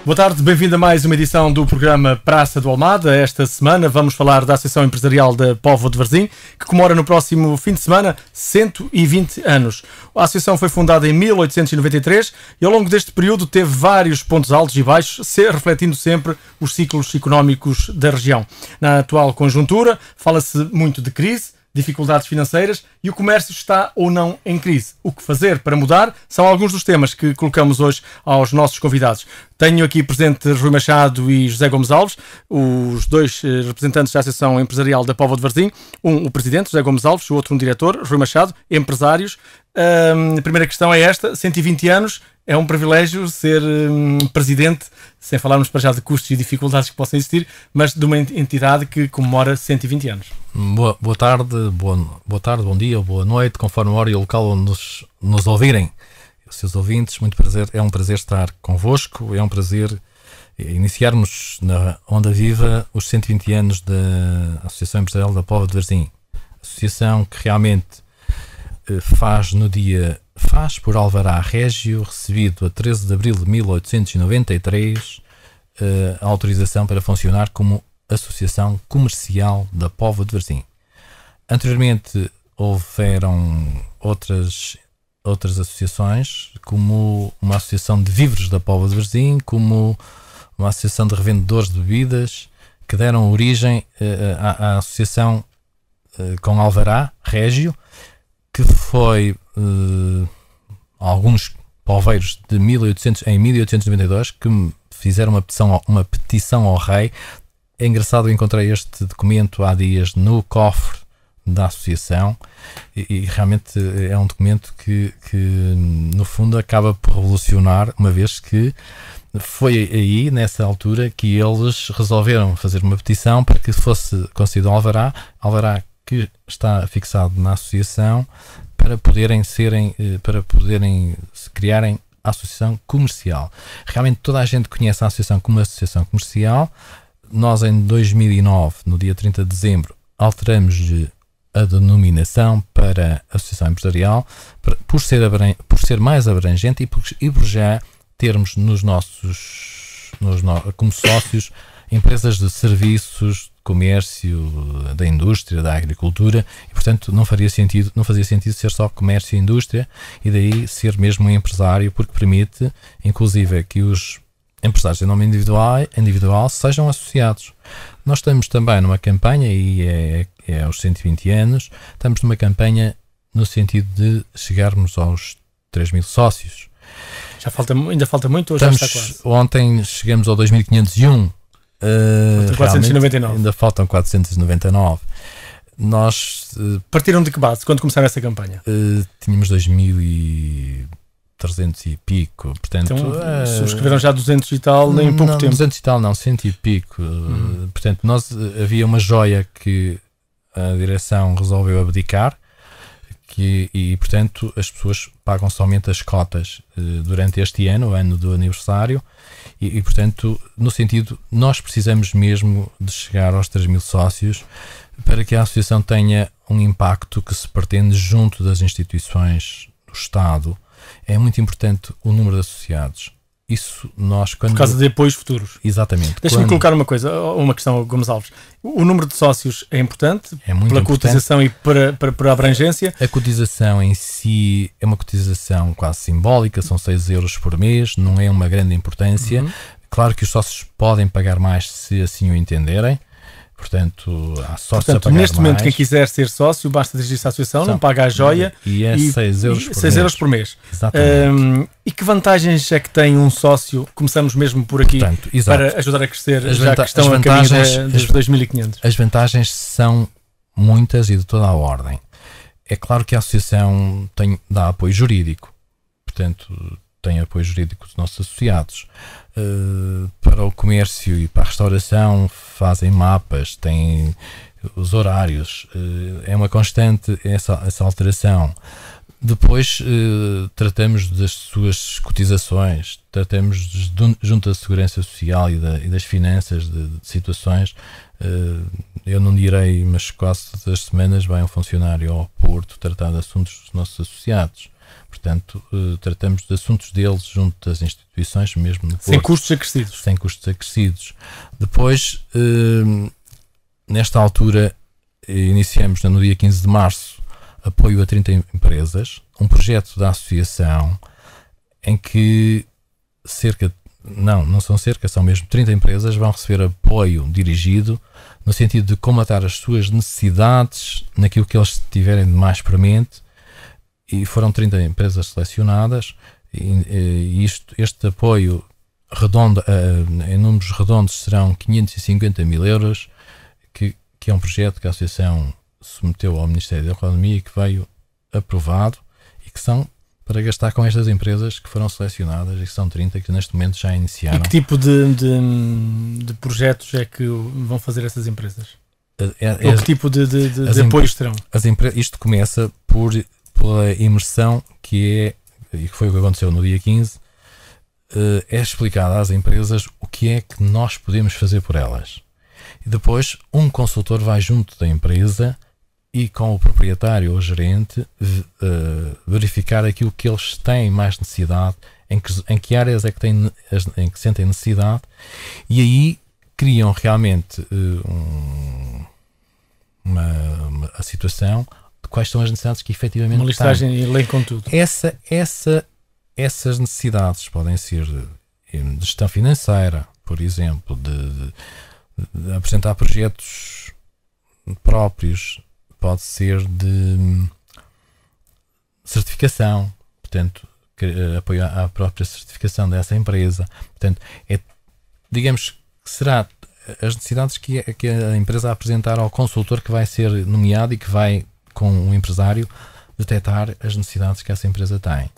Boa tarde, bem-vindo a mais uma edição do programa Praça do Almada. Esta semana vamos falar da Associação Empresarial da Póvoa de Varzim, que comemora no próximo fim de semana 120 anos. A associação foi fundada em 1893 e ao longo deste período teve vários pontos altos e baixos, refletindo sempre os ciclos económicos da região. Na atual conjuntura, fala-se muito de crise, dificuldades financeiras e o comércio está ou não em crise. O que fazer para mudar são alguns dos temas que colocamos hoje aos nossos convidados. Tenho aqui presente Rui Machado e José Gomes Alves, os dois representantes da Associação Empresarial da Póvoa de Varzim, o presidente, José Gomes Alves, o outro um diretor, Rui Machado, empresários. A primeira questão é esta: 120 anos, é um privilégio ser presidente, sem falarmos para já de custos e dificuldades que possam existir, mas de uma entidade que comemora 120 anos. Boa tarde, bom dia ou boa noite, conforme a hora e o local onde nos ouvirem. Os seus ouvintes, muito prazer, é um prazer estar convosco, é um prazer iniciarmos na Onda Viva os 120 anos da Associação Empresarial da Póvoa de Varzim. Associação que realmente faz por alvará régio, recebido a 13 de abril de 1893, a autorização para funcionar como Associação Comercial da Póvoa de Varzim. Anteriormente houveram outras associações, como uma associação de víveres da Póvoa de Varzim, como uma associação de revendedores de bebidas, que deram origem à associação com alvará régio, que foi alguns poveiros em 1892 que fizeram uma petição ao rei. É engraçado, eu encontrei este documento há dias no cofre da associação e realmente é um documento que no fundo acaba por revolucionar, uma vez que foi aí, nessa altura, que eles resolveram fazer uma petição para que fosse concedido alvará que está fixado na associação, para poderem criarem a associação comercial. Realmente toda a gente conhece a associação como associação comercial. Nós em 2009, no dia 30 de dezembro, alteramos a denominação para Associação Empresarial, por ser mais abrangente e por já termos como sócios empresas de serviços, de comércio, da indústria, da agricultura, e portanto não fazia sentido ser só comércio e indústria, e daí ser mesmo um empresário, porque permite inclusive que os empresários em nome individual sejam associados. Nós estamos também numa campanha, e é aos 120 anos, estamos numa campanha no sentido de chegarmos aos 3.000 sócios. Ainda falta muito ou já está quase? Ontem chegamos ao 2501. 499. Ainda faltam 499. Nós partiram de que base quando começaram essa campanha? Tínhamos 2.300 e pico, portanto, então, subscreveram já 200 e tal em pouco tempo. 200 e tal, não, 100 e pico. Portanto, havia uma joia que a direção resolveu abdicar, e portanto as pessoas pagam somente as cotas durante este ano, o ano do aniversário, e portanto, no sentido, nós precisamos mesmo de chegar aos 3.000 sócios para que a associação tenha um impacto que se pretende junto das instituições do Estado. É muito importante o número de associados. Isso nós, quando... Por causa de apoios futuros. Exatamente. Deixa-me colocar uma questão, Gomes Alves. O número de sócios é importante, é muito pela importante. Cotização e para a abrangência. A cotização em si é uma cotização quase simbólica, são 6 euros por mês, não é uma grande importância. Claro que os sócios podem pagar mais se assim o entenderem. Portanto, há sócios a pagar neste momento, mais. quem quiser ser sócio, basta dirigir-se à associação, não paga a joia. E é 6 euros por mês. Exatamente. E que vantagens é que tem um sócio? Começamos mesmo por aqui, portanto, para ajudar a crescer, já que estão a caminho dos 2.500. As vantagens são muitas e de toda a ordem. É claro que a associação dá apoio jurídico, portanto, tem apoio jurídico dos nossos associados. Para o comércio e para a restauração fazem mapas, têm os horários, é uma constante essa alteração. Depois tratamos das suas cotizações, tratamos junto da Segurança Social e das finanças, de situações. Eu não direi, mas quase todas as semanas vai um funcionário ao Porto tratar de assuntos dos nossos associados. Portanto, tratamos de assuntos deles junto das instituições, mesmo no Porto. Sem custos acrescidos. Sem custos acrescidos. Depois, nesta altura, iniciamos no dia 15 de março apoio a 30 empresas, um projeto da associação em que são mesmo 30 empresas vão receber apoio dirigido no sentido de comatar as suas necessidades naquilo que eles tiverem de mais premente, e foram 30 empresas selecionadas, e este apoio redondo, em números redondos serão 550 mil euros, que é um projeto que a associação submeteu ao Ministério da Economia e que veio aprovado, e que são para gastar com estas empresas que foram selecionadas, e que são 30 que neste momento já iniciaram. E que tipo de projetos é que vão fazer essas empresas? Ou que tipo de apoios terão? Isto começa pela imersão e que foi o que aconteceu no dia 15, é explicado às empresas o que é que nós podemos fazer por elas. E depois um consultor vai junto da empresa e com o proprietário ou gerente verificar aquilo que eles têm mais necessidade, em que áreas é que em que sentem necessidade, e aí criam realmente a situação de quais são as necessidades que efetivamente uma listagem e elencam tudo. Essas necessidades podem ser de gestão financeira, por exemplo, de apresentar projetos próprios, pode ser de certificação, portanto, apoiar a própria certificação dessa empresa. Portanto, digamos que será as necessidades que a empresa apresentar ao consultor que vai ser nomeado e que vai, com o empresário, detectar as necessidades que essa empresa tem.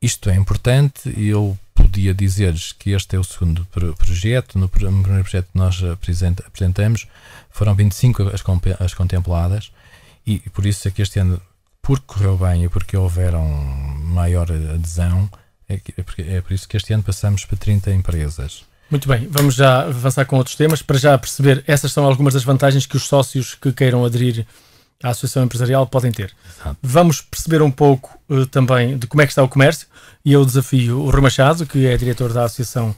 Isto é importante, e eu podia dizer-lhes que este é o segundo projeto. No primeiro projeto que nós apresentamos, foram 25 as contempladas, e por isso é que este ano, porque correu bem e porque houveram maior adesão, é por isso que este ano passamos para 30 empresas. Muito bem, vamos já avançar com outros temas, para já perceber, essas são algumas das vantagens que os sócios que queiram aderir à Associação Empresarial podem ter. Exato. Vamos perceber um pouco também de como é que está o comércio, e eu desafio o Rui Machado, que é diretor da Associação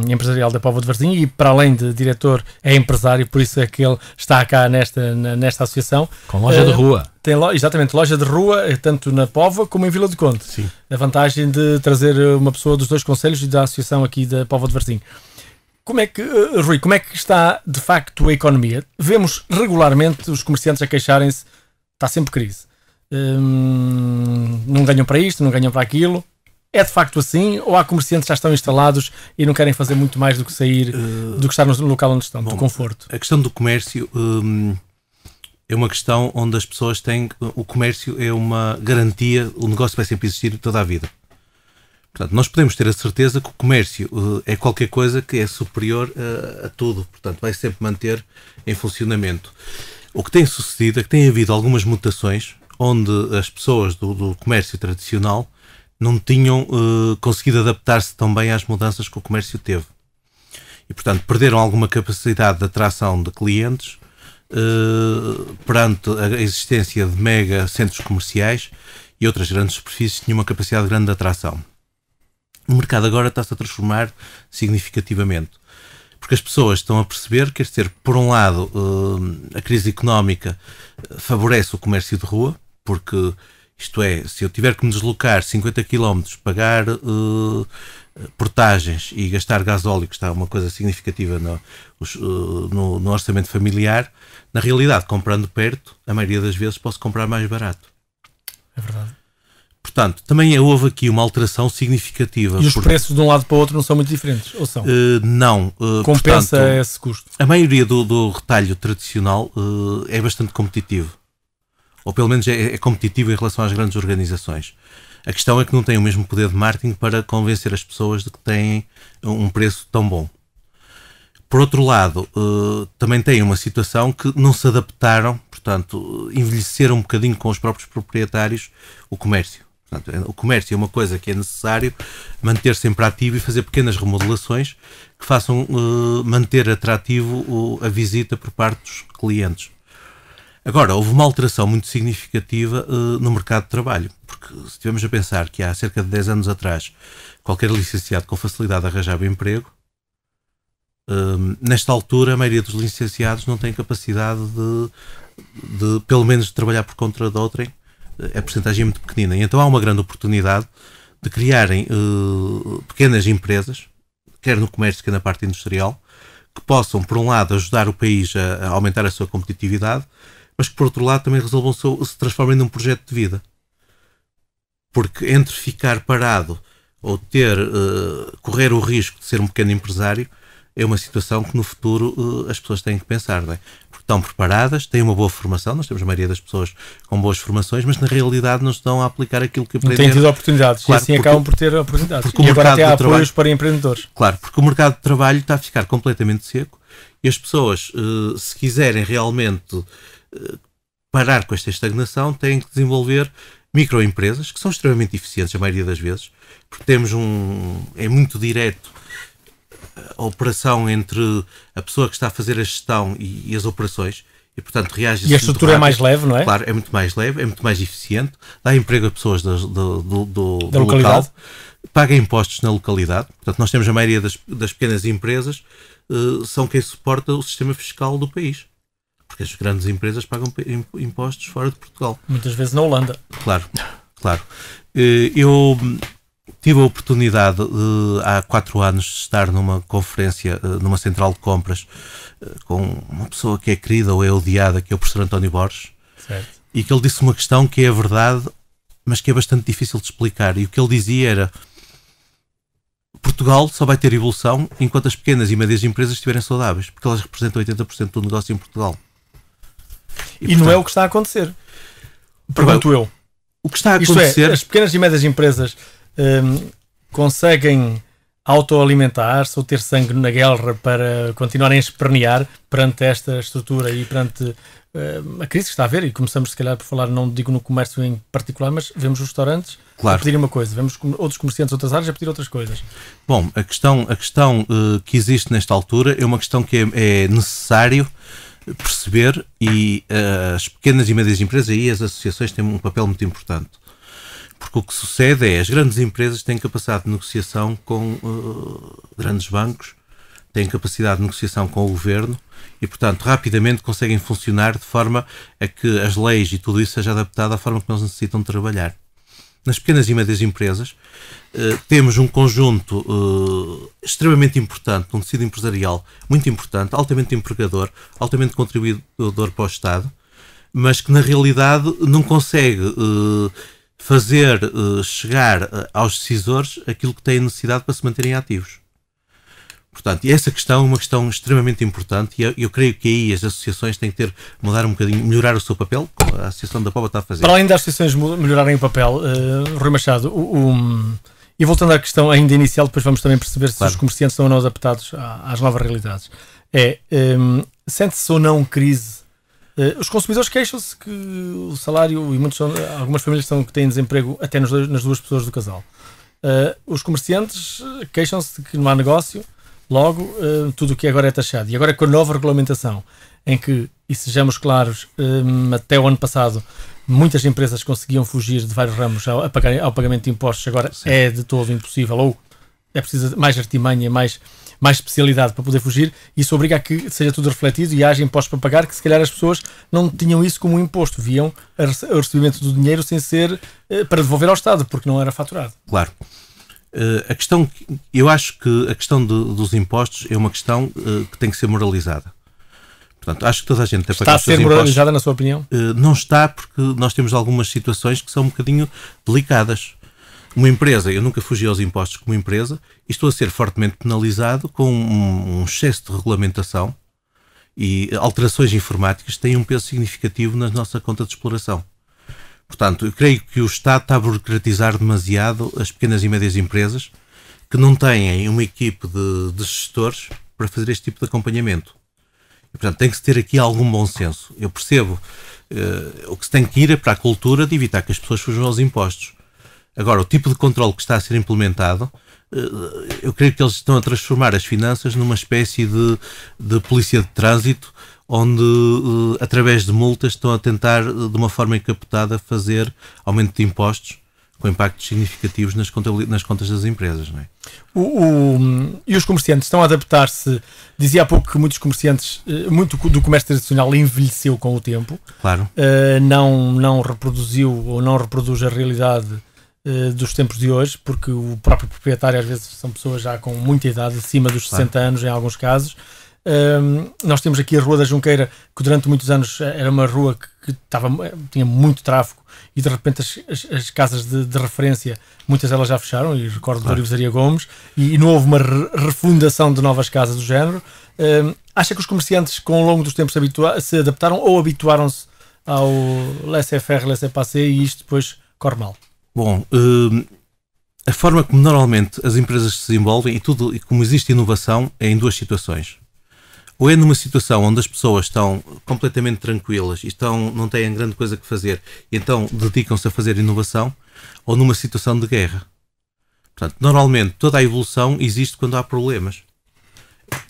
Empresarial da Póvoa de Varzim, e para além de diretor é empresário, por isso é que ele está cá nesta associação. Com loja de rua. Tem exatamente, loja de rua, tanto na Póvoa como em Vila do Conde. Sim. A vantagem de trazer uma pessoa dos dois concelhos e da associação aqui da Póvoa de Varzim. Rui, como é que está de facto a economia? Vemos regularmente os comerciantes a queixarem-se, está sempre crise. Não ganham para isto, não ganham para aquilo. É de facto assim? Ou há comerciantes que já estão instalados e não querem fazer muito mais do que sair, do que estar no local onde estão, do conforto? A questão do comércio é uma questão onde as pessoas têm... O comércio é uma garantia, o negócio vai sempre existir toda a vida. Portanto, nós podemos ter a certeza que o comércio é qualquer coisa que é superior a tudo. Portanto, vai sempre manter em funcionamento. O que tem sucedido é que tem havido algumas mutações onde as pessoas do comércio tradicional não tinham conseguido adaptar-se tão bem às mudanças que o comércio teve. E, portanto, perderam alguma capacidade de atração de clientes perante a existência de mega centros comerciais e outras grandes superfícies que tinham uma capacidade grande de atração. O mercado agora está-se a transformar significativamente, porque as pessoas estão a perceber que, por um lado, a crise económica favorece o comércio de rua, porque, isto é, se eu tiver que me deslocar 50 km, pagar portagens e gastar gasóleo, que está uma coisa significativa no orçamento familiar, na realidade, comprando perto, a maioria das vezes posso comprar mais barato. É verdade. Portanto, também houve aqui uma alteração significativa. E os preços de um lado para o outro não são muito diferentes, ou são? Não. Compensa portanto, esse custo? A maioria do retalho tradicional é bastante competitivo. Ou pelo menos é competitivo em relação às grandes organizações. A questão é que não tem o mesmo poder de marketing para convencer as pessoas de que têm um preço tão bom. Por outro lado, também tem uma situação que não se adaptaram, portanto, envelheceram um bocadinho com os próprios proprietários o comércio. Portanto, o comércio é uma coisa que é necessário manter sempre ativo e fazer pequenas remodelações que façam manter atrativo a visita por parte dos clientes. Agora, houve uma alteração muito significativa no mercado de trabalho, porque se estivermos a pensar que há cerca de 10 anos atrás qualquer licenciado com facilidade arranjava emprego, nesta altura a maioria dos licenciados não tem capacidade de pelo menos de trabalhar por conta de outrem. A percentagem é muito pequenina, e então há uma grande oportunidade de criarem pequenas empresas, quer no comércio, quer na parte industrial, que possam, por um lado, ajudar o país a aumentar a sua competitividade, mas que, por outro lado, também resolvam se transformem num projeto de vida. Porque entre ficar parado ou correr o risco de ser um pequeno empresário, é uma situação que no futuro as pessoas têm que pensar, não é? Porque estão preparadas, têm uma boa formação, nós temos a maioria das pessoas com boas formações, mas na realidade não estão a aplicar aquilo que aprenderam. Não têm tido oportunidades, claro, e assim acabam por ter oportunidades. E agora até há apoios para empreendedores. Claro, porque o mercado de trabalho está a ficar completamente seco e as pessoas, se quiserem realmente parar com esta estagnação, têm que desenvolver microempresas, que são extremamente eficientes a maioria das vezes, porque temos é muito direto a operação entre a pessoa que está a fazer a gestão e as operações, e portanto reage. E a estrutura é mais leve, não é? Claro, é muito mais leve, é muito mais eficiente, dá emprego a pessoas do localidade, local, paga impostos na localidade. Portanto, nós temos a maioria das pequenas empresas, são quem suporta o sistema fiscal do país, porque as grandes empresas pagam impostos fora de Portugal. Muitas vezes na Holanda. Claro, claro. Eu tive a oportunidade há 4 anos de estar numa conferência, numa central de compras, com uma pessoa que é querida ou é odiada, que é o professor António Borges, certo. E que ele disse uma questão que é a verdade, mas que é bastante difícil de explicar. E o que ele dizia era: Portugal só vai ter evolução enquanto as pequenas e médias empresas estiverem saudáveis, porque elas representam 80% do negócio em Portugal. E portanto, não é o que está a acontecer. Pergunto eu. O que está a acontecer... as pequenas e médias empresas conseguem autoalimentar-se ou ter sangue na guerra para continuarem a espernear perante esta estrutura e perante a crise que está a haver, e começamos se calhar por falar, não digo no comércio em particular, mas vemos os restaurantes a pedirem uma coisa, vemos outros comerciantes de outras áreas a pedir outras coisas. Bom, a questão que existe nesta altura é uma questão que é necessário perceber, e as pequenas e médias empresas e as associações têm um papel muito importante. Porque o que sucede é, as grandes empresas têm capacidade de negociação com grandes bancos, têm capacidade de negociação com o governo e, portanto, rapidamente conseguem funcionar de forma a que as leis e tudo isso seja adaptado à forma que nós necessitam de trabalhar. Nas pequenas e médias empresas temos um conjunto extremamente importante, um tecido empresarial muito importante, altamente empregador, altamente contribuidor para o Estado, mas que na realidade não consegue fazer chegar aos decisores aquilo que têm necessidade para se manterem ativos. Portanto, essa questão é uma questão extremamente importante, e eu creio que aí as associações têm que mudar um bocadinho, melhorar o seu papel, como a Associação da Póvoa está a fazer. Para além das associações melhorarem o papel, Rui Machado, e voltando à questão ainda inicial, depois vamos também perceber se os comerciantes estão ou não adaptados às novas realidades. Sente-se ou não crise? Os consumidores queixam-se que o salário, e algumas famílias que têm desemprego até nas 2 pessoas do casal. Os comerciantes queixam-se de que não há negócio, logo tudo o que agora é taxado. E agora com a nova regulamentação, em que, e sejamos claros, até o ano passado muitas empresas conseguiam fugir de vários ramos ao pagamento de impostos, agora sim, é de todo impossível, ou é preciso mais artimanha, mais especialidade para poder fugir. Isso obriga a que seja tudo refletido e haja impostos para pagar, que se calhar as pessoas não tinham isso como um imposto, viam o recebimento do dinheiro sem ser para devolver ao Estado, porque não era faturado. Claro. Eu acho que a questão dos impostos é uma questão que tem que ser moralizada. Portanto, acho que toda a gente tem que pagar os seus impostos. Está a ser moralizada, na sua opinião? Não está, porque nós temos algumas situações que são um bocadinho delicadas. Uma empresa, eu nunca fugi aos impostos como empresa, e estou a ser fortemente penalizado com um excesso de regulamentação, e alterações informáticas têm um peso significativo na nossa conta de exploração. Portanto, eu creio que o Estado está a burocratizar demasiado as pequenas e médias empresas que não têm uma equipe de gestores para fazer este tipo de acompanhamento. E, portanto, tem que se ter aqui algum bom senso. Eu percebo o que se tem que ir é para a cultura de evitar que as pessoas fujam aos impostos. Agora, o tipo de controle que está a ser implementado, eu creio que eles estão a transformar as finanças numa espécie de polícia de trânsito, onde, através de multas, estão a tentar, de uma forma encapotada, fazer aumento de impostos com impactos significativos nas contas das empresas. Não é? E os comerciantes estão a adaptar-se? Dizia há pouco que muitos comerciantes, muito do comércio tradicional envelheceu com o tempo. Claro. Não reproduziu ou não reproduz a realidade dos tempos de hoje, porque o próprio proprietário às vezes são pessoas já com muita idade, acima dos 60 anos em alguns casos. Nós temos aqui a Rua da Junqueira, que durante muitos anos era uma rua que tinha muito tráfego, e de repente as casas de referência, muitas delas já fecharam, e recordo do Orivesaria Gomes, e não houve uma refundação de novas casas do género. Acha que os comerciantes, com o longo dos tempos, se adaptaram ou habituaram-se ao laissez-faire, laissez-passer, e isto depois corre mal? Bom, a forma como normalmente as empresas se desenvolvem e como existe inovação é em duas situações. Ou é numa situação onde as pessoas estão completamente tranquilas e não têm grande coisa que fazer, e então dedicam-se a fazer inovação, ou numa situação de guerra. Portanto, normalmente toda a evolução existe quando há problemas.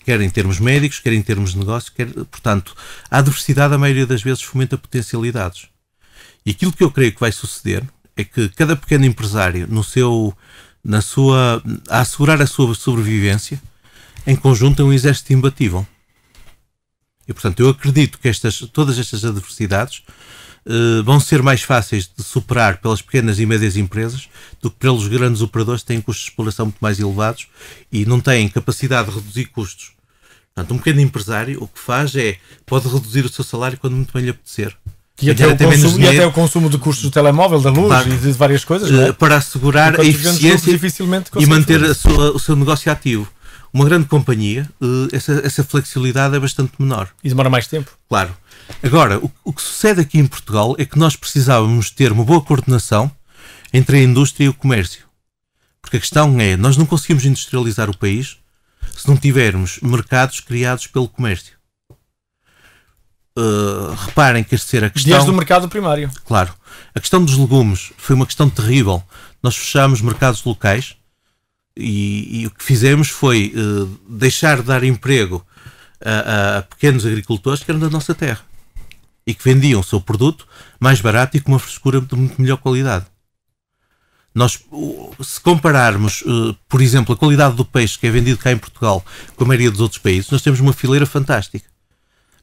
Quer em termos médicos, quer em termos de negócio, portanto, a adversidade a maioria das vezes fomenta potencialidades. E aquilo que eu creio que vai suceder é que cada pequeno empresário, a assegurar a sua sobrevivência, em conjunto é um exército imbatível. E, portanto, eu acredito que todas estas adversidades vão ser mais fáceis de superar pelas pequenas e médias empresas do que pelos grandes operadores que têm custos de exploração muito mais elevados e não têm capacidade de reduzir custos. Portanto, um pequeno empresário o que faz pode reduzir o seu salário quando muito bem lhe apetecer. E até o consumo de custos do telemóvel, da luz e de várias coisas, não é? Para assegurar a eficiência e manter o seu negócio ativo. Uma grande companhia, essa flexibilidade é bastante menor. E demora mais tempo. Claro. Agora, o que sucede aqui em Portugal é que nós precisávamos ter uma boa coordenação entre a indústria e o comércio. Porque a questão é, nós não conseguimos industrializar o país se não tivermos mercados criados pelo comércio. Reparem que a questão... Desde o mercado primário. Claro. A questão dos legumes foi uma questão terrível. Nós fechámos mercados locais e o que fizemos foi deixar de dar emprego a pequenos agricultores que eram da nossa terra e que vendiam o seu produto mais barato e com uma frescura de muito melhor qualidade. Nós, se compararmos, por exemplo, a qualidade do peixe que é vendido cá em Portugal com a maioria dos outros países, nós temos uma fileira fantástica.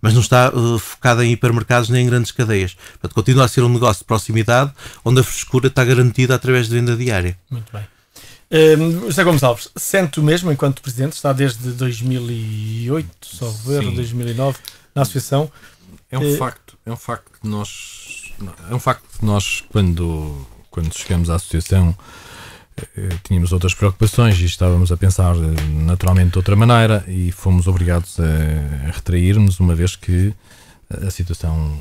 Mas não está focada em hipermercados nem em grandes cadeias. Portanto, continua a ser um negócio de proximidade onde a frescura está garantida através de venda diária. Muito bem. José Gomes Alves, sente o mesmo enquanto Presidente, está desde 2008, só ver, 2009, na Associação. É um facto que nós quando chegamos à Associação tínhamos outras preocupações e estávamos a pensar naturalmente de outra maneira e fomos obrigados a retrair-nos, uma vez que a situação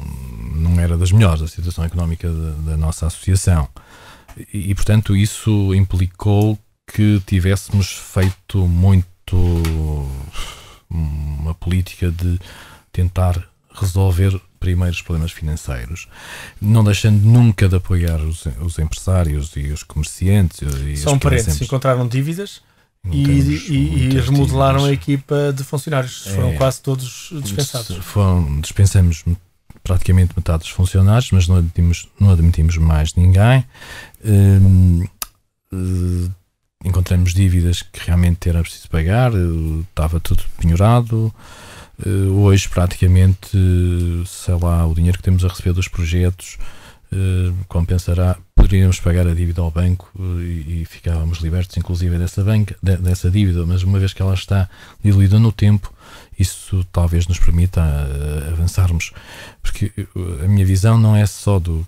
não era das melhores, a situação económica da nossa associação. E, portanto, isso implicou que tivéssemos feito uma política de tentar resolver primeiro os problemas financeiros, não deixando nunca de apoiar os empresários e os comerciantes. São parentes, encontraram dívidas e remodelaram a equipa de funcionários. Foram quase todos dispensados. Dispensamos praticamente metade dos funcionários, mas não admitimos mais ninguém. Encontramos dívidas que realmente era preciso pagar, estava tudo penhorado. Hoje praticamente, sei lá, o dinheiro que temos a receber dos projetos compensará, poderíamos pagar a dívida ao banco e ficávamos libertos inclusive dessa dívida, mas uma vez que ela está diluída no tempo, isso talvez nos permita avançarmos, porque a minha visão não é só do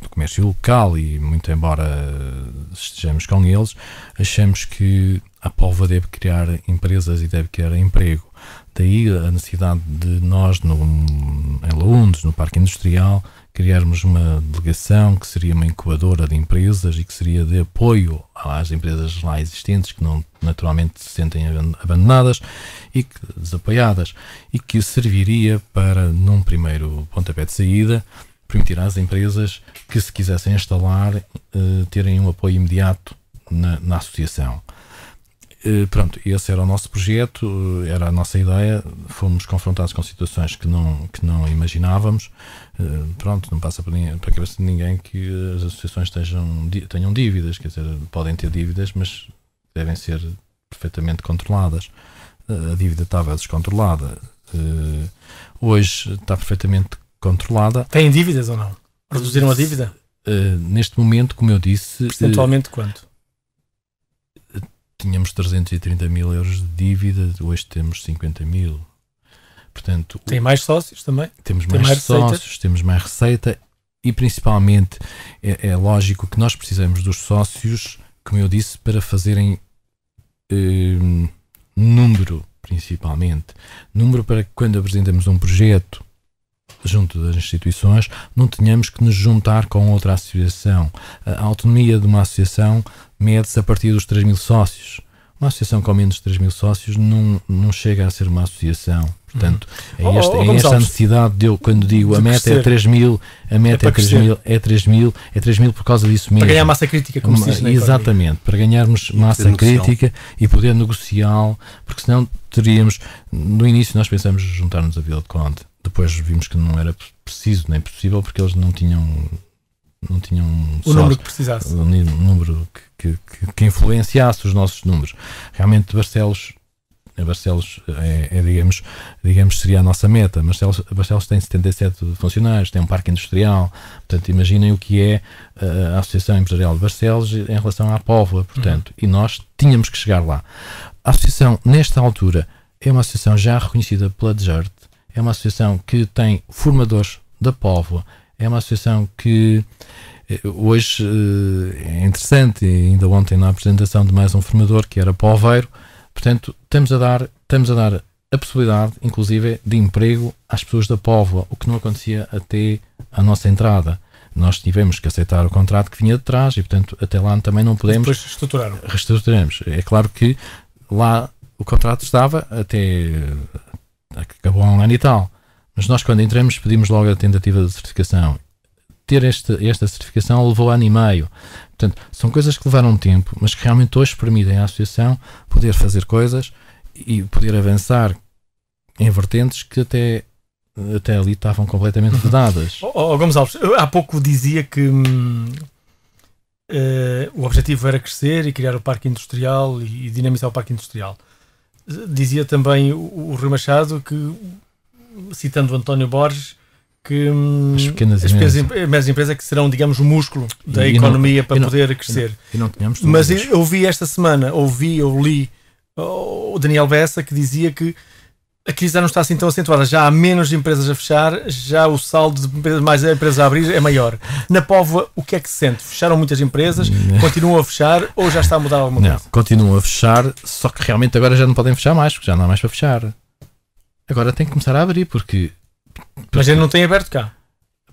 comércio local, e muito embora estejamos com eles, achamos que a Póvoa deve criar empresas e deve criar emprego. Daí a necessidade de nós, em Loundes, no Parque Industrial, criarmos uma delegação que seria uma incubadora de empresas e que seria de apoio às empresas lá existentes, que não naturalmente se sentem abandonadas e desapoiadas, e que serviria para, num primeiro pontapé de saída, permitir às empresas que se quisessem instalar terem um apoio imediato na associação. Pronto, esse era o nosso projeto, era a nossa ideia. Fomos confrontados com situações que não imaginávamos. Pronto, não passa para a cabeça de ninguém que as associações tenham dívidas, quer dizer, podem ter dívidas, mas devem ser perfeitamente controladas. A dívida estava descontrolada, hoje está perfeitamente controlada. Têm dívidas ou não? Reduziram a dívida? Neste momento, como eu disse... Percentualmente quanto? Tínhamos 330 mil euros de dívida, hoje temos 50 mil. Portanto, tem mais sócios também? Temos mais sócios, temos mais receita e principalmente é lógico que nós precisamos dos sócios, como eu disse, para fazerem número, principalmente. Número para que quando apresentamos um projeto junto das instituições, não tenhamos que nos juntar com outra associação. A autonomia de uma associação mede-se a partir dos 3 mil sócios. Uma associação com menos de 3 mil sócios não chega a ser uma associação. Portanto, é esta a necessidade de eu, quando digo a meta é 3 mil, a meta é 3 mil por causa disso mesmo. Para ganhar massa crítica, como se diz na exatamente, economia. para ganharmos massa crítica e poder negociá-lo, porque senão teríamos, no início nós pensamos juntar-nos a Vila de Conde, depois vimos que não era preciso nem possível, porque eles não tinham o número que precisasse, o número que influenciasse os nossos números. Realmente Barcelos digamos seria a nossa meta. Barcelos tem 77 funcionários, tem um parque industrial, portanto imaginem o que é a Associação Empresarial de Barcelos em relação à Póvoa, portanto, e nós tínhamos que chegar lá. A associação nesta altura é uma associação já reconhecida pela DGERT, é uma associação que tem formadores da Póvoa, é uma associação que hoje é interessante, ainda ontem na apresentação de mais um formador que era Poveiro. Portanto, estamos a dar a possibilidade, inclusive, de emprego às pessoas da Póvoa, o que não acontecia até a nossa entrada. Nós tivemos que aceitar o contrato que vinha de trás e, portanto, até lá também não podemos... Depois reestruturamos. É claro que lá o contrato estava até... acabou há um ano e tal. Mas nós, quando entramos, pedimos logo a tentativa de certificação. Ter esta certificação levou ano e meio. Portanto, são coisas que levaram tempo, mas que realmente hoje permitem à associação poder fazer coisas e poder avançar em vertentes que até ali estavam completamente vedadas. Gomes Alves, eu há pouco dizia que o objetivo era crescer e criar o parque industrial e dinamizar o parque industrial. Dizia também o Rui Machado que, citando o António Borges, que as pequenas empresas que serão, digamos, o músculo da economia para poder crescer. Mas eu vi esta semana, eu li o Daniel Bessa que dizia que a crise já não está assim tão acentuada, já há menos empresas a fechar, já o saldo de mais empresas a abrir é maior. Na Póvoa, o que é que se sente? Fecharam muitas empresas, continuam a fechar ou já está a mudar alguma coisa? Não, continuam a fechar, só que realmente agora já não podem fechar mais, porque já não há mais para fechar. Agora tem que começar a abrir, porque... Mas ele não tem aberto cá?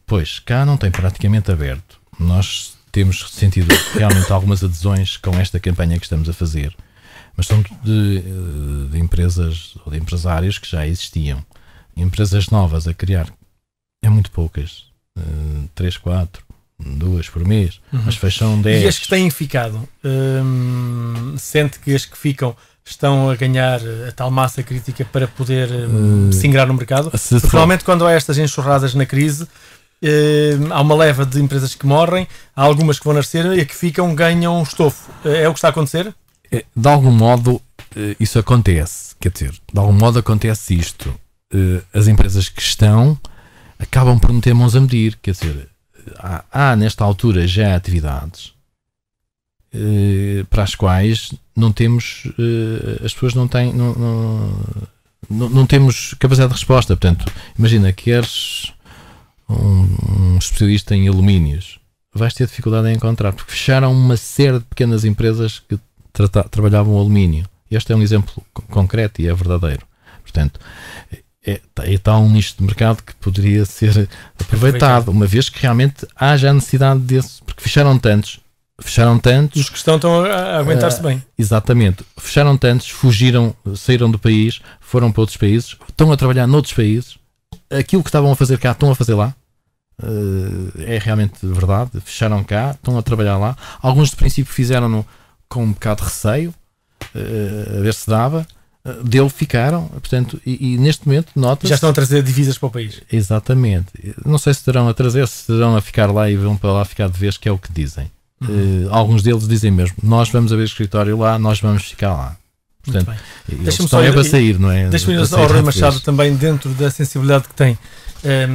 Pois, cá não tem praticamente aberto. Nós temos sentido realmente algumas adesões com esta campanha que estamos a fazer, mas são de empresas ou de empresários que já existiam. Empresas novas a criar é muito poucas, 3, 4, 2 por mês, mas fecham 10. E as que têm ficado, sente que as que ficam estão a ganhar a tal massa crítica para poder se ingrar no mercado? Porque normalmente quando há estas enxurradas na crise, há uma leva de empresas que morrem, há algumas que vão nascer e a que ficam ganham estofo. É o que está a acontecer? De algum modo isso acontece, quer dizer, de algum modo acontece isto. As empresas que estão acabam por meter mãos a medir, quer dizer, há nesta altura já atividades para as quais não temos, as pessoas não têm, não temos capacidade de resposta. Portanto, imagina, queres um especialista em alumínios, vais ter dificuldade em encontrar, porque fecharam uma série de pequenas empresas que trabalhavam o alumínio. Este é um exemplo concreto e é verdadeiro. Portanto, está um nicho de mercado que poderia ser aproveitado, uma vez que realmente há já necessidade desse, porque fecharam tantos. Os que estão a aguentar-se bem. Exatamente. Fecharam tantos, fugiram, saíram do país, foram para outros países, estão a trabalhar noutros países. Aquilo que estavam a fazer cá, estão a fazer lá. É realmente verdade. Fecharam cá, estão a trabalhar lá. Alguns de princípio fizeram-no com um bocado de receio, a ver se dava. Dele ficaram, portanto, e neste momento nota-se... Já estão a trazer divisas para o país. Exatamente. Não sei se estarão a trazer, se estarão a ficar lá e vão para lá ficar de vez, que é o que dizem. Alguns deles dizem mesmo, nós vamos abrir escritório lá, nós vamos ficar lá. Portanto, eles estão para sair, não é? Deixa-me ir ao Rui Machado também, dentro da sensibilidade que tem,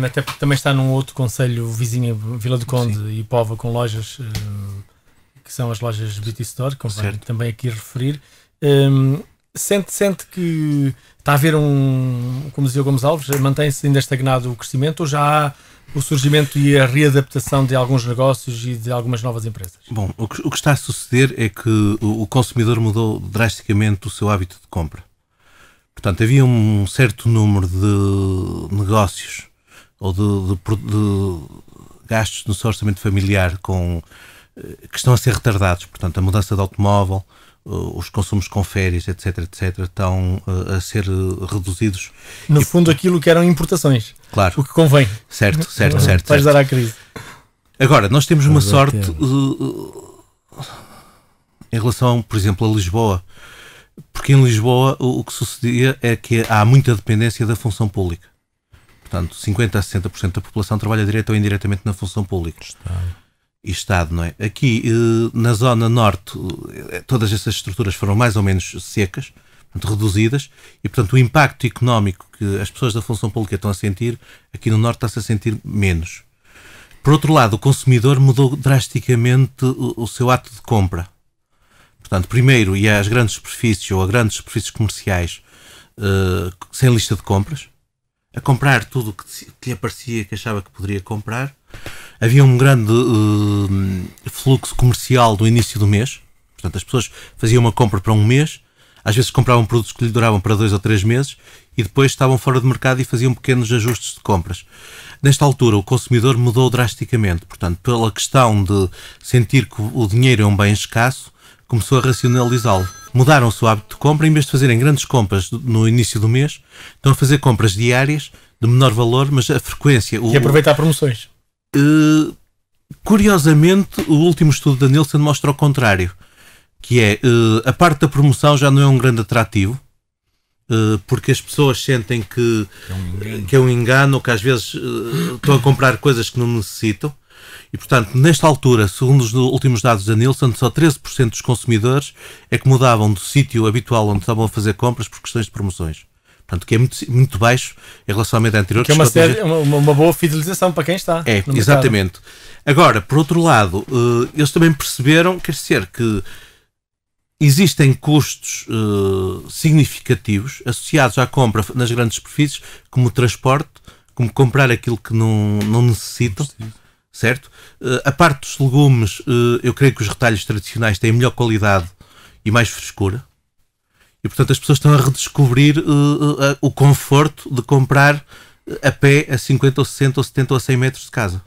até porque também está num outro concelho vizinho, Vila do Conde, sim, e Póvoa, com lojas que são as lojas Beauty Store, convém também aqui referir. Sente que está a haver como dizia o Gomes Alves, mantém-se ainda estagnado o crescimento, ou já há o surgimento e a readaptação de alguns negócios e de algumas novas empresas? Bom, o que está a suceder é que o consumidor mudou drasticamente o seu hábito de compra. Portanto, havia um certo número de negócios ou de gastos no seu orçamento familiar que estão a ser retardados. Portanto, a mudança de automóvel, os consumos com férias, etc, estão a ser reduzidos. No fundo, aquilo que eram importações. Claro. O que convém. Certo. Para ajudar à crise. Agora, nós temos uma sorte em relação, por exemplo, a Lisboa. Porque em Lisboa o que sucedia é que há muita dependência da função pública. Portanto, 50% a 60% da população trabalha direta ou indiretamente na função pública. Estado, não é? Aqui na zona norte todas essas estruturas foram mais ou menos secas, portanto, reduzidas, e portanto o impacto económico que as pessoas da função pública estão a sentir, aqui no norte está-se a sentir menos. Por outro lado, o consumidor mudou drasticamente o seu ato de compra. Portanto, primeiro ia às grandes superfícies ou a grandes superfícies comerciais sem lista de compras, a comprar tudo o que lhe aparecia, que achava que poderia comprar. Havia um grande fluxo comercial do início do mês. Portanto, as pessoas faziam uma compra para um mês, às vezes compravam produtos que lhe duravam para 2 ou 3 meses e depois estavam fora de mercado e faziam pequenos ajustes de compras. Nesta altura, o consumidor mudou drasticamente. Portanto, pela questão de sentir que o dinheiro é um bem escasso, começou a racionalizá-lo. Mudaram o seu hábito de compra, em vez de fazerem grandes compras no início do mês, estão a fazer compras diárias de menor valor, mas a frequência... E aproveitar promoções. Curiosamente, o último estudo da Nielsen mostra o contrário, que é a parte da promoção já não é um grande atrativo, porque as pessoas sentem que é um engano, que às vezes estão a comprar coisas que não necessitam. E, portanto, nesta altura, segundo os últimos dados da Nielsen, só 13% dos consumidores é que mudavam do sítio habitual onde estavam a fazer compras por questões de promoções. Portanto, que é muito baixo em relação à média anterior. Que é uma boa fidelização para quem está. É, exatamente. Agora, por outro lado, eles também perceberam, quer dizer, que existem custos significativos associados à compra nas grandes superfícies, como o transporte, como comprar aquilo que não necessitam. Certo? A parte dos legumes, eu creio que os retalhos tradicionais têm melhor qualidade e mais frescura. E, portanto, as pessoas estão a redescobrir o conforto de comprar a pé a 50 ou 60 ou 70 ou 100 metros de casa.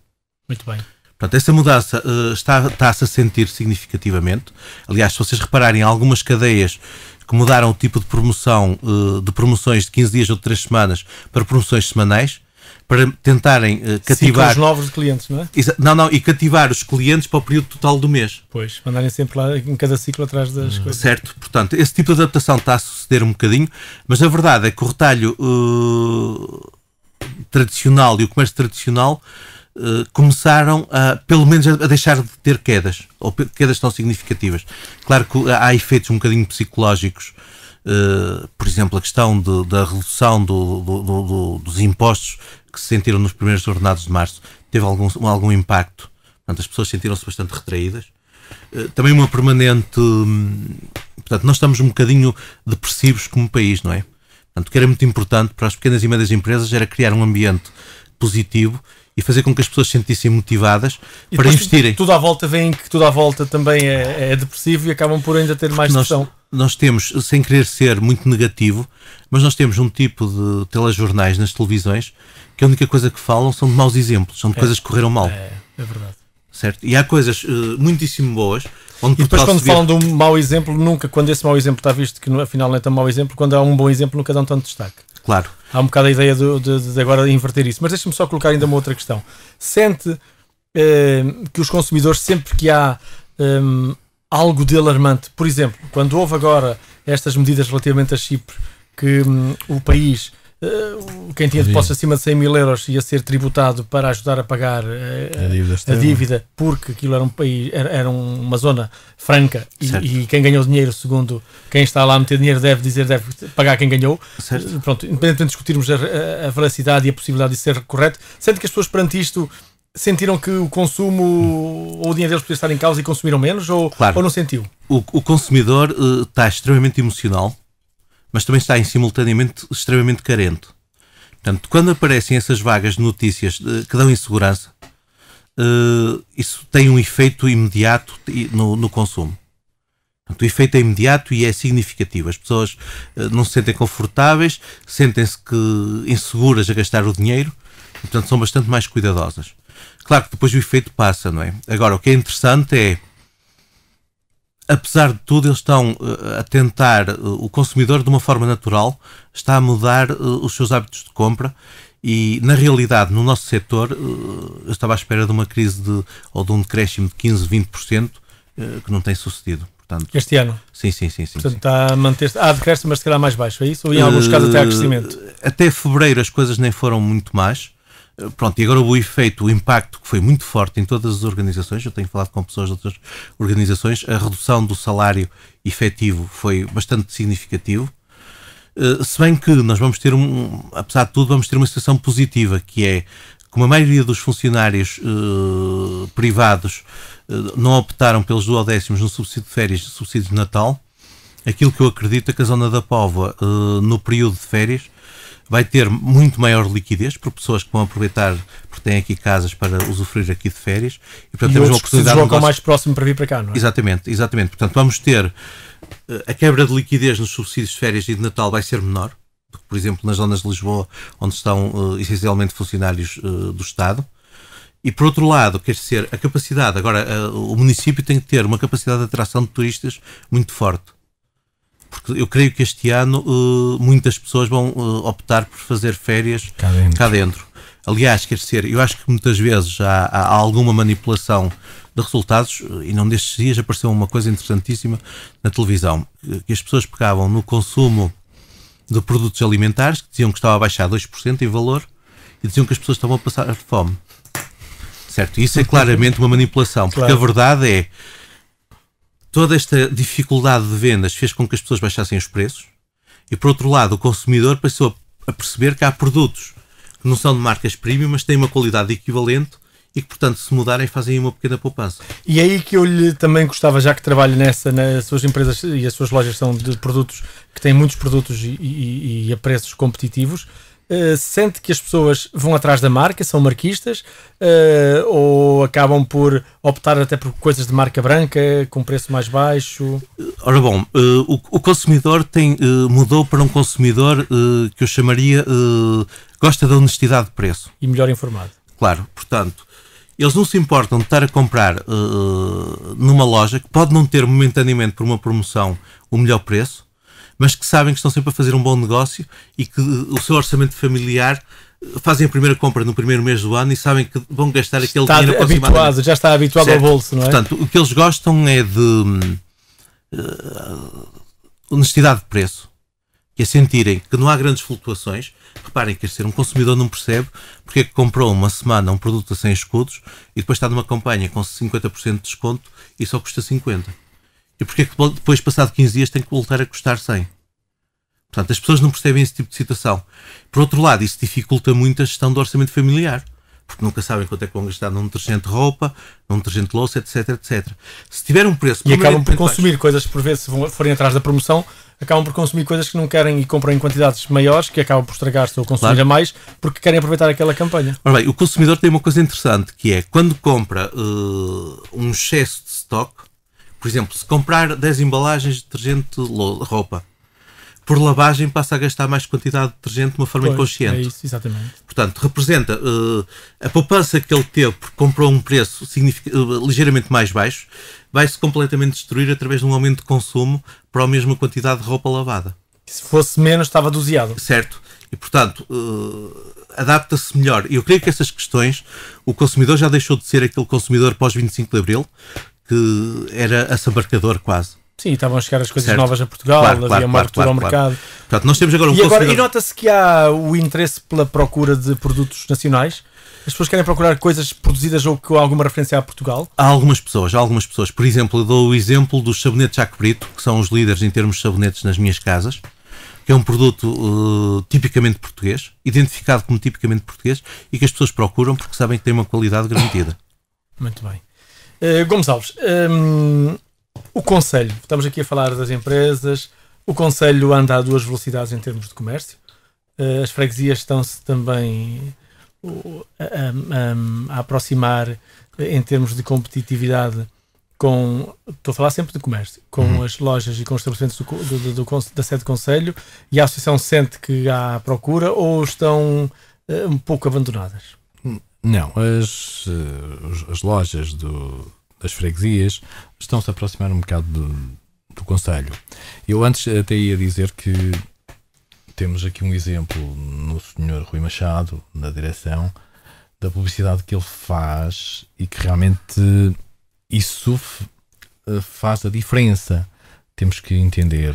Muito bem. Portanto, essa mudança está-se a sentir significativamente. Aliás, se vocês repararem, algumas cadeias que mudaram o tipo de promoção, de promoções de 15 dias ou de 3 semanas para promoções semanais, para tentarem cativar... Ciclos novos de clientes, não é? Não, e cativar os clientes para o período total do mês. Pois, mandarem sempre lá em cada ciclo atrás das coisas. Certo, portanto, esse tipo de adaptação está a suceder um bocadinho, mas a verdade é que o retalho tradicional e o comércio tradicional começaram pelo menos a deixar de ter quedas, ou quedas tão significativas. Claro que há efeitos um bocadinho psicológicos, por exemplo, a questão da redução dos impostos que se sentiram nos primeiros ordenados de março teve algum impacto. Portanto, as pessoas sentiram-se bastante retraídas. Também uma permanente... Portanto, nós estamos um bocadinho depressivos como país, não é? Portanto, o que era muito importante para as pequenas e médias empresas era criar um ambiente positivo e fazer com que as pessoas se sentissem motivadas para investirem. Tudo à volta vem que tudo à volta também é depressivo e acabam por ainda ter mais pressão. Nós temos, sem querer ser muito negativo, mas nós temos um tipo de telejornais nas televisões que a única coisa que falam são de maus exemplos, são de coisas que correram mal. É verdade. Certo? E há coisas muitíssimo boas. Onde e depois quando falam de um mau exemplo, nunca, quando esse mau exemplo está visto que afinal não é tão mau exemplo, quando há um bom exemplo nunca dão tanto destaque. Claro. Há um bocado a ideia de agora inverter isso. Mas deixa-me só colocar ainda uma outra questão. Sente que os consumidores, sempre que há algo de alarmante, por exemplo, quando houve agora estas medidas relativamente a Chipre, que o país, quem tinha depósitos acima de 100 mil euros ia ser tributado para ajudar a pagar a dívida, porque aquilo era um país, era uma zona franca e quem ganhou dinheiro, segundo quem está lá a meter dinheiro, deve pagar quem ganhou. Pronto, independentemente de discutirmos a veracidade e a possibilidade de ser correto, sente que as pessoas perante isto sentiram que o consumo ou o dinheiro deles podia estar em causa e consumiram menos, ou não sentiu? O consumidor está extremamente emocional, mas também está simultaneamente extremamente carente. Portanto, quando aparecem essas vagas de notícias que dão insegurança, isso tem um efeito imediato no consumo. Portanto, o efeito é imediato e é significativo. As pessoas não se sentem confortáveis, sentem-se inseguras a gastar o dinheiro, e, portanto, são bastante mais cuidadosas. Claro que depois o efeito passa, não é? Agora, o que é interessante é, apesar de tudo, eles estão a tentar, o consumidor de uma forma natural está a mudar os seus hábitos de compra e, na realidade, no nosso setor, eu estava à espera de uma crise ou de um decréscimo de 15%, 20% que não tem sucedido. Portanto, este ano? Sim. Portanto, está a manter-se. Decresce, mas se calhar mais baixo, é isso? Ou em alguns casos até há crescimento? Até fevereiro as coisas nem foram muito más. Pronto, e agora o impacto que foi muito forte em todas as organizações, eu tenho falado com pessoas de outras organizações, a redução do salário efetivo foi bastante significativo, se bem que nós vamos ter, apesar de tudo, vamos ter uma situação positiva, que é, como a maioria dos funcionários privados não optaram pelos duodécimos no subsídio de férias e subsídio de Natal, aquilo que eu acredito é que a zona da Póvoa, no período de férias, vai ter muito maior liquidez por pessoas que vão aproveitar, porque têm aqui casas para usufruir aqui de férias. E portanto, temos uma oportunidade de negócio mais próximo para vir para cá, não é? Exatamente. Portanto, vamos ter a quebra de liquidez nos subsídios de férias e de Natal vai ser menor do que, por exemplo, nas zonas de Lisboa, onde estão essencialmente funcionários do Estado. E, por outro lado, quer dizer, a capacidade, agora, o município tem que ter uma capacidade de atração de turistas muito forte. Porque eu creio que este ano muitas pessoas vão optar por fazer férias cá dentro. Aliás, quer dizer, eu acho que muitas vezes há alguma manipulação de resultados, e não destes dias apareceu uma coisa interessantíssima na televisão, que as pessoas pegavam no consumo de produtos alimentares, que diziam que estava a baixar 2% em valor, e diziam que as pessoas estavam a passar fome. Certo? Isso é claramente uma manipulação, porque a verdade é, toda esta dificuldade de vendas fez com que as pessoas baixassem os preços e, por outro lado, o consumidor passou a perceber que há produtos que não são de marcas premium, mas têm uma qualidade equivalente e que, portanto, se mudarem, fazem uma pequena poupança. E é aí que eu lhe também gostava, já que trabalha nas suas empresas e as suas lojas são de produtos que têm muitos produtos e a preços competitivos, sente que as pessoas vão atrás da marca, são marquistas, ou acabam por optar até por coisas de marca branca, com preço mais baixo? Ora bom, o consumidor mudou para um consumidor que eu chamaria gosta da honestidade de preço. E melhor informado. Claro, portanto, eles não se importam de estar a comprar numa loja que pode não ter momentaneamente por uma promoção o melhor preço, mas que sabem que estão sempre a fazer um bom negócio e que o seu orçamento familiar fazem a primeira compra no primeiro mês do ano e sabem que vão gastar aquele dinheiro aproximadamente. Já está habituado certo. Ao bolso, não é? Portanto, o que eles gostam é de honestidade de preço, que é sentirem que não há grandes flutuações. Reparem que um consumidor não percebe porque é que comprou uma semana um produto a 100 escudos e depois está numa campanha com 50% de desconto e só custa 50. E porque é que depois, passado 15 dias, tem que voltar a custar 100? Portanto, as pessoas não percebem esse tipo de situação. Por outro lado, isso dificulta muito a gestão do orçamento familiar, porque nunca sabem quanto é que vão gastar num detergente de roupa, num detergente de louça, etc, etc. Se tiver um preço... E acabam por consumir coisas, por vezes, se forem atrás da promoção, acabam por consumir coisas que não querem e compram em quantidades maiores, que acabam por estragar-se ou consumir a mais, porque querem aproveitar aquela campanha. Ora bem, o consumidor tem uma coisa interessante, que é, quando compra um excesso de stock, por exemplo, se comprar 10 embalagens de detergente de roupa, por lavagem passa a gastar mais quantidade de detergente de uma forma inconsciente. É isso, exatamente. Portanto, representa a poupança que ele teve porque comprou um preço ligeiramente mais baixo, vai-se completamente destruir através de um aumento de consumo para a mesma quantidade de roupa lavada. Se fosse menos, estava doseado. Certo. E, portanto, adapta-se melhor. Eu creio que essas questões, o consumidor já deixou de ser aquele consumidor pós 25 de Abril, que era assambarcador quase. Sim, estavam a chegar as coisas Certo. novas a Portugal, havia uma abertura ao mercado. Portanto, nós temos agora um E consumidor... nota-se que há o interesse pela procura de produtos nacionais. As pessoas querem procurar coisas produzidas ou com alguma referência a Portugal? Há algumas pessoas. Por exemplo, eu dou o exemplo dos sabonetes Jaco Brito, que são os líderes em termos de sabonetes nas minhas casas, que é um produto tipicamente português, identificado como tipicamente português, e que as pessoas procuram porque sabem que tem uma qualidade garantida. Muito bem. Gomes Alves, o Conselho, estamos aqui a falar das empresas, o Conselho anda a 2 velocidades em termos de comércio, as freguesias estão-se também a aproximar em termos de competitividade estou a falar sempre de comércio, com as lojas e com os estabelecimentos da sede do Conselho, e a Associação sente que há procura ou estão um pouco abandonadas? Não, as lojas das freguesias estão-se a aproximar um bocado do Conselho. Eu antes até ia dizer que temos aqui um exemplo no Sr. Rui Machado, na direção, da publicidade que ele faz e que realmente isso faz a diferença. Temos que entender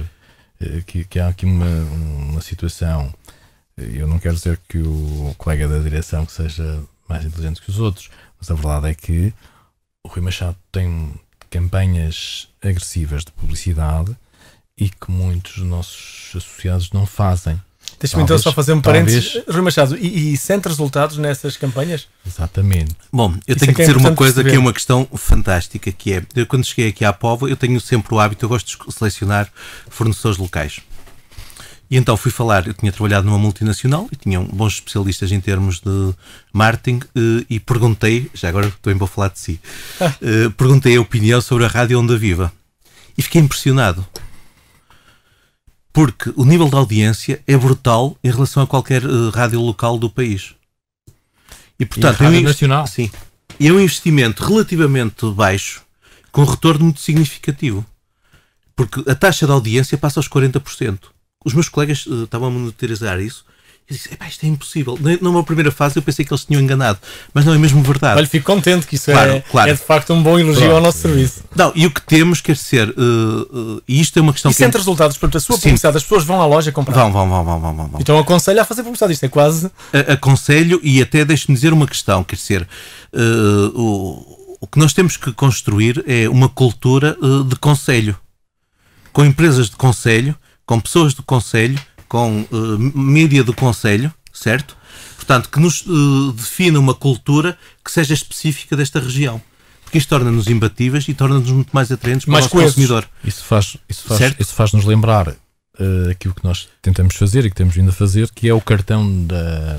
que há aqui uma situação. Eu não quero dizer que o colega da direção que seja mais inteligente que os outros, mas a verdade é que o Rui Machado tem campanhas agressivas de publicidade e que muitos dos nossos associados não fazem. Deixa-me então só fazer um parênteses. Rui Machado, e sente resultados nessas campanhas? Exatamente. Bom, eu tenho que dizer uma coisa que é uma questão fantástica, que é, eu quando cheguei aqui à Póvoa, eu tenho sempre o hábito, eu gosto de selecionar fornecedores locais. E então fui falar, eu tinha trabalhado numa multinacional e tinham bons especialistas em termos de marketing e perguntei, já agora também vou falar de si, perguntei a opinião sobre a Rádio Onda Viva e fiquei impressionado. Porque o nível de audiência é brutal em relação a qualquer rádio local do país. E portanto, rádio nacional. Sim. E é um investimento relativamente baixo, com um retorno muito significativo. Porque a taxa de audiência passa aos 40%. Os meus colegas estavam a monitorizar isso. Eu disse, isto é impossível. Numa primeira fase eu pensei que eles tinham enganado, mas não é mesmo verdade. Olha, fico contente que isso claro. É de facto um bom elogio ao nosso serviço. Não, e o que temos quer ser, e isto é uma questão e sente resultados, portanto, a sua publicidade, as pessoas vão à loja comprar. Vão. Então aconselho a fazer publicidade, isto é quase... Aconselho, e até deixe-me dizer uma questão, quer ser, o que nós temos que construir é uma cultura de conselho, com empresas de conselho, com pessoas do conselho, com mídia do conselho, certo? Portanto, que nos defina uma cultura que seja específica desta região. Porque isto torna-nos imbatíveis e torna-nos muito mais atraentes para o nosso consumidor. Isso faz-nos lembrar aquilo que nós tentamos fazer e que temos vindo a fazer, que é o cartão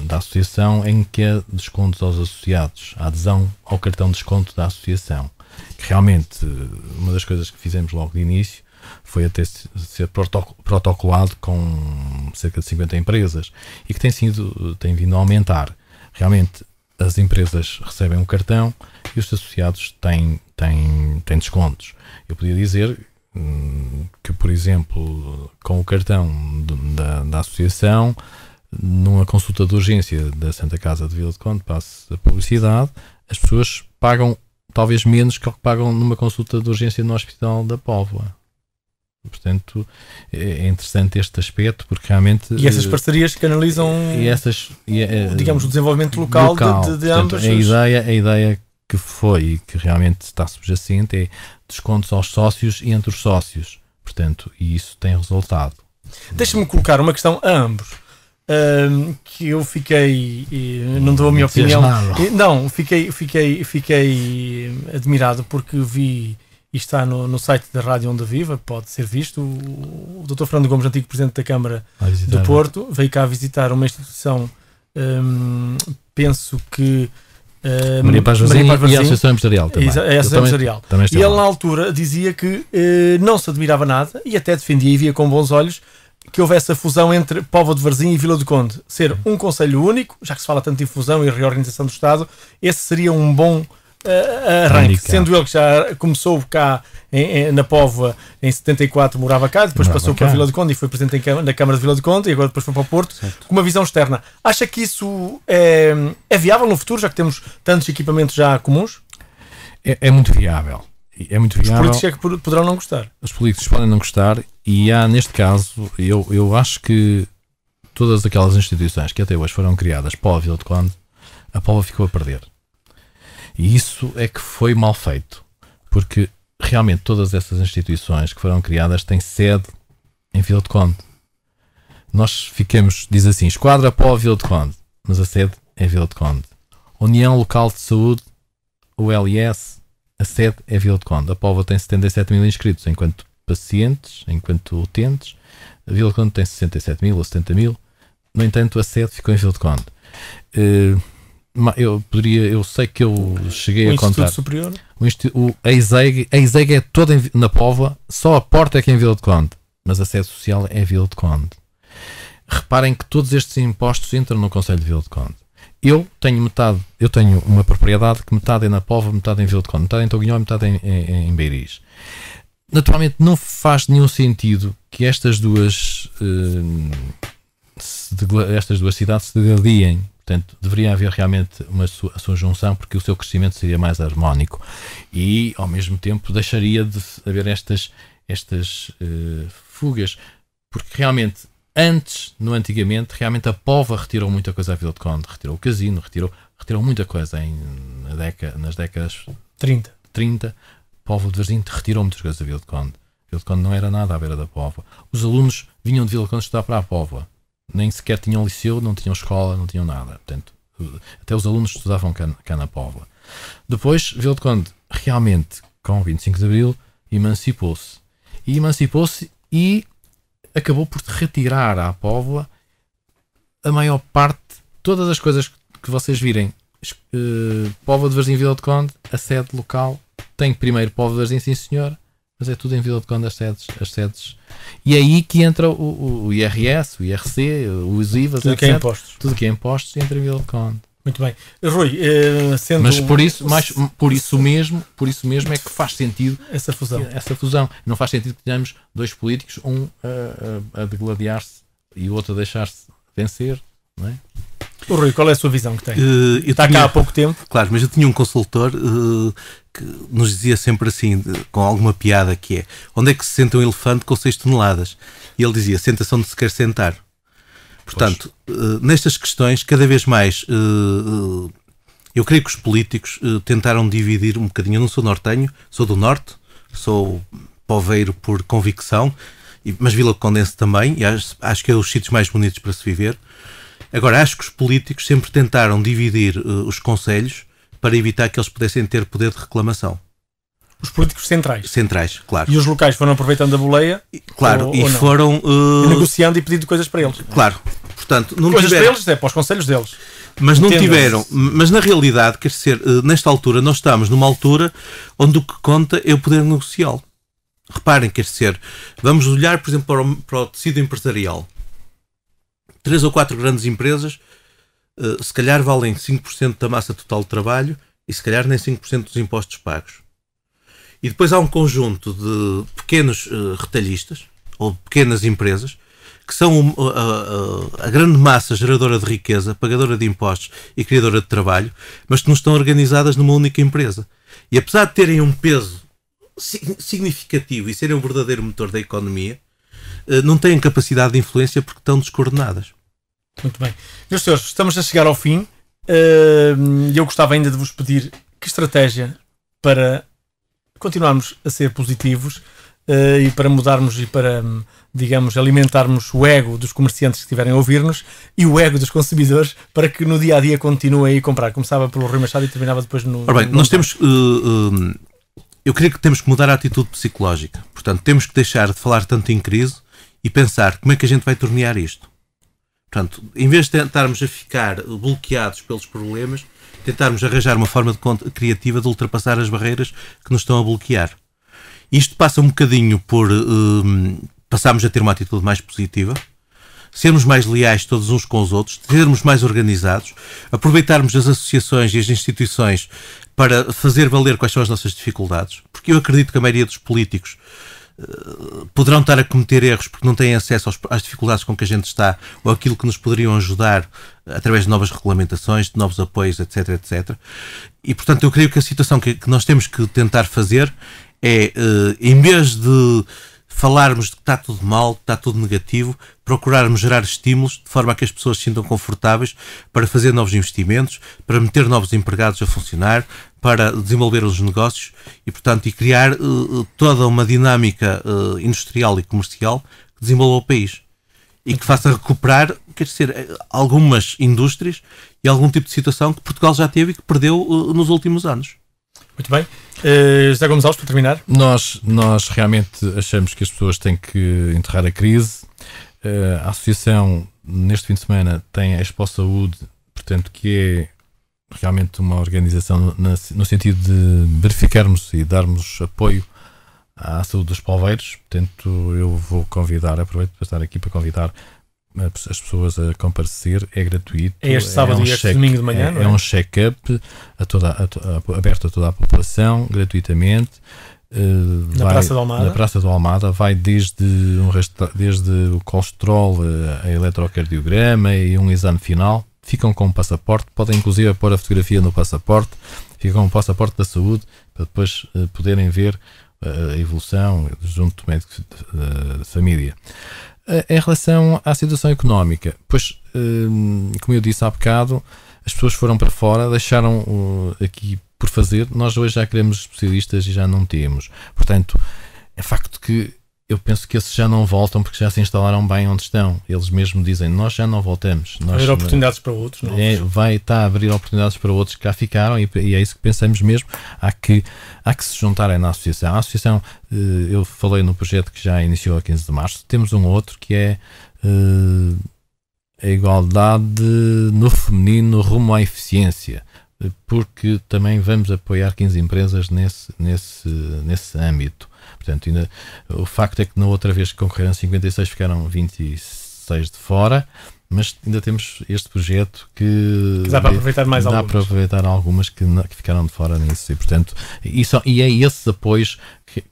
da associação, em que há descontos aos associados, a adesão ao cartão de desconto da associação. Que realmente, uma das coisas que fizemos logo de início foi até ser protocolado com cerca de 50 empresas e que tem vindo a aumentar. Realmente as empresas recebem um cartão e os associados têm descontos. Eu podia dizer que, por exemplo, com o cartão da associação, numa consulta de urgência da Santa Casa de Vila de Conde, passe a publicidade, as pessoas pagam talvez menos que o que pagam numa consulta de urgência no Hospital da Póvoa. Portanto, é interessante este aspecto, porque realmente... E essas parcerias canalizam, digamos, o desenvolvimento local. De ambas. A ideia que foi e que realmente está subjacente é descontos aos sócios e entre os sócios. Portanto, e isso tem resultado. Deixa-me colocar uma questão a ambos. Que eu fiquei... não dou a minha opinião. Não, fiquei admirado porque vi... E está no site da Rádio Onda Viva, pode ser visto. O Dr. Fernando Gomes, antigo Presidente da Câmara do Porto, veio cá visitar uma instituição, penso que... Maria Paz Varzim e a Associação Empresarial também. A Associação Empresarial. E ele, na altura, dizia que não se admirava nada e até defendia e via com bons olhos que houvesse a fusão entre Póvoa de Varzim e Vila do Conde. Ser um concelho único, já que se fala tanto em fusão e reorganização do Estado, esse seria um bom... arranque, sendo ele que já começou cá na Póvoa em 74, morava cá, depois passou para Vila do Conde e foi presidente na Câmara de Vila do Conde e agora depois foi para o Porto, certo, com uma visão externa. Acha que isso é viável no futuro, já que temos tantos equipamentos já comuns? É muito viável. é muito viável. Os políticos é que poderão não gostar. Os políticos podem não gostar e há, neste caso, eu acho que todas aquelas instituições que até hoje foram criadas para a Vila de Conde, a Póvoa ficou a perder. E isso é que foi mal feito, porque realmente todas essas instituições que foram criadas têm sede em Vila de Conde. Nós ficamos, diz assim, Esquadra Póvoa Vila de Conde, mas a sede é Vila de Conde. União Local de Saúde, ULS, a sede é Vila de Conde. A Póvoa tem 77 mil inscritos enquanto pacientes, enquanto utentes. A Vila de Conde tem 67 mil ou 70 mil. No entanto, a sede ficou em Vila de Conde. Eu sei que eu cheguei a contar. Superior? A EISEG é toda na Póvoa, só a porta é que é em Vila de Conde, mas a sede social é Vila de Conde. Reparem que todos estes impostos entram no Conselho de Vila de Conde. Eu tenho uma propriedade que metade é na Póvoa, metade em Vila de Conde, metade em Toguinhó, metade em Beiris. Naturalmente não faz nenhum sentido que estas duas cidades se degradiem. Portanto, deveria haver realmente a sua junção, porque o seu crescimento seria mais harmónico e, ao mesmo tempo, deixaria de haver estas fugas, porque realmente, antigamente, realmente a Póvoa retirou muita coisa à Vila de Conde, retirou o casino, retirou muita coisa nas décadas 30. Póvoa de Varzim retirou muitas coisas da Vila de Conde. A Vila de Conde não era nada à beira da Póvoa. Os alunos vinham de Vila de Conde estudar para a Póvoa. Nem sequer tinham liceu, não tinham escola, não tinham nada. Portanto, até os alunos estudavam cá na Póvoa. Depois, Vila de Conde, realmente, com o 25 de Abril, emancipou-se. E acabou por retirar à Póvoa a maior parte, todas as coisas que vocês virem. Póvoa de Varzim, Vila de Conde, a sede local, tem primeiro Póvoa de Varzim, sim senhor, mas é tudo em Vila de Conde as sedes. E é aí que entra o IRS, o IRC, os IVAs, tudo etc. Que é impostos. Tudo que é impostos entra em Vila de Conde. Muito bem. Rui, sendo... Mas por isso mesmo é que faz sentido essa fusão. Não faz sentido que tenhamos dois políticos, um a degladiar-se e o outro a deixar-se vencer, não é? O Rui, qual é a sua visão que tem? Está cá há pouco tempo. Claro, mas eu tinha um consultor que nos dizia sempre assim, com alguma piada, que é: onde é que se senta um elefante com 6 toneladas? E ele dizia: senta-se onde se quer sentar. Portanto, nestas questões, cada vez mais, eu creio que os políticos tentaram dividir um bocadinho. Eu não sou nortenho, sou do Norte, sou poveiro por convicção, mas vilacondense também, e acho que é os sítios mais bonitos para se viver. Agora, acho que os políticos sempre tentaram dividir os concelhos para evitar que eles pudessem ter poder de reclamação. Os políticos centrais. Centrais, claro. E os locais foram aproveitando a boleia? Claro, ou foram... E negociando e pedindo coisas para eles. Claro. Portanto, não coisas tiveram... para eles, para os conselhos deles. Mas não tiveram. Mas na realidade, quer dizer, nesta altura, nós estamos numa altura onde o que conta é o poder negocial. Reparem, quer dizer, vamos olhar, por exemplo, para o tecido empresarial. 3 ou 4 grandes empresas, se calhar valem 5% da massa total de trabalho e se calhar nem 5% dos impostos pagos. E depois há um conjunto de pequenos retalhistas ou pequenas empresas que são a grande massa geradora de riqueza, pagadora de impostos e criadora de trabalho, mas que não estão organizadas numa única empresa. E apesar de terem um peso significativo e serem um verdadeiro motor da economia, não têm capacidade de influência porque estão descoordenadas. Muito bem. Meus senhores, estamos a chegar ao fim. Eu gostava ainda de vos pedir que estratégia para continuarmos a ser positivos e para mudarmos e para, digamos, alimentarmos o ego dos comerciantes que estiverem a ouvir-nos e o ego dos consumidores para que no dia-a-dia continuem a comprar. Começava pelo Rui Machado e terminava depois no... Ora bem, nós temos... eu creio que temos que mudar a atitude psicológica. Portanto, temos que deixar de falar tanto em crise e pensar como é que a gente vai tornear isto. Portanto, em vez de tentarmos a ficar bloqueados pelos problemas, tentarmos arranjar uma forma criativa de ultrapassar as barreiras que nos estão a bloquear. Isto passa um bocadinho por passarmos a ter uma atitude mais positiva, sermos mais leais todos uns com os outros, sermos mais organizados, aproveitarmos as associações e as instituições para fazer valer quais são as nossas dificuldades, porque eu acredito que a maioria dos políticos poderão estar a cometer erros porque não têm acesso às dificuldades com que a gente está ou aquilo que nos poderiam ajudar através de novas regulamentações, de novos apoios, etc, etc. E, portanto, eu creio que a situação que nós temos que tentar fazer em vez de falarmos de que está tudo mal, que está tudo negativo, procurarmos gerar estímulos de forma a que as pessoas se sintam confortáveis para fazer novos investimentos, para meter novos empregados a funcionar, para desenvolver os negócios e, portanto, criar toda uma dinâmica industrial e comercial que desenvolva o país e que faça recuperar, quer dizer, algumas indústrias e algum tipo de situação que Portugal já teve e que perdeu nos últimos anos. Muito bem. José Gomes Alves, para terminar. Nós realmente achamos que as pessoas têm que enterrar a crise. A Associação, neste fim de semana, tem a Expo Saúde, portanto, que é realmente uma organização no sentido de verificarmos e darmos apoio à saúde dos poveiros. Portanto, eu vou convidar, aproveito para estar aqui para convidar as pessoas a comparecer. É gratuito. É este sábado e este domingo de manhã, não é? É um check-up aberto a toda a população, gratuitamente. Na Praça do Almada. Vai desde o colesterol, a eletrocardiograma e um exame final. Ficam com o passaporte, podem inclusive pôr a fotografia no passaporte, ficam com o passaporte da saúde para depois poderem ver a evolução junto do médico de família. Em relação à situação económica, pois, como eu disse há bocado, as pessoas foram para fora, deixaram aqui por fazer. Nós hoje já queremos especialistas e já não temos. Portanto, é facto que eu penso que esses já não voltam porque já se instalaram bem onde estão. Eles mesmo dizem, nós já não voltamos. Vai abrir oportunidades para outros. Vai estar a abrir oportunidades para outros que cá ficaram e é isso que pensamos mesmo. Há que se juntarem na associação. A associação, eu falei no projeto que já iniciou a 15 de março. Temos um outro que é a igualdade no feminino rumo à eficiência, porque também vamos apoiar 15 empresas nesse âmbito. Portanto, o facto é que na outra vez que concorreram 56 ficaram 26 de fora, mas ainda temos este projeto que dá para aproveitar mais algumas. Dá para aproveitar algumas que ficaram de fora nisso. E, portanto, e é esses apoios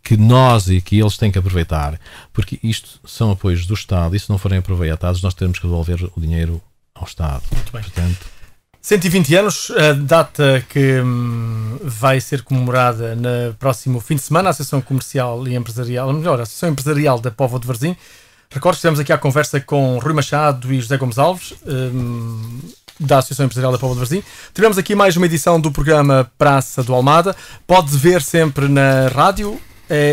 que nós e que eles têm que aproveitar, porque isto são apoios do Estado e se não forem aproveitados nós temos que devolver o dinheiro ao Estado. Muito bem. Portanto, 120 anos, a data que vai ser comemorada no próximo fim de semana, a Associação Comercial e Empresarial, a Associação Empresarial da Póvoa de Varzim. Recordo que estivemos aqui à conversa com Rui Machado e José Gomes Alves, da Associação Empresarial da Póvoa de Varzim. Tivemos aqui mais uma edição do programa Praça do Almada. Pode ver sempre na rádio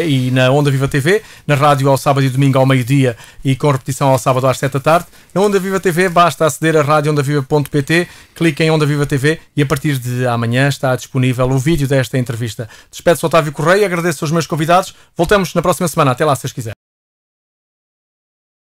e na Onda Viva TV, na rádio ao sábado e domingo ao meio-dia e com repetição ao sábado às 7 da tarde. Na Onda Viva TV basta aceder a radioondaviva.pt, clique em Onda Viva TV e a partir de amanhã está disponível o vídeo desta entrevista. Despede-se Otávio Correia, agradeço aos meus convidados. Voltamos na próxima semana. Até lá, se Deus quiser.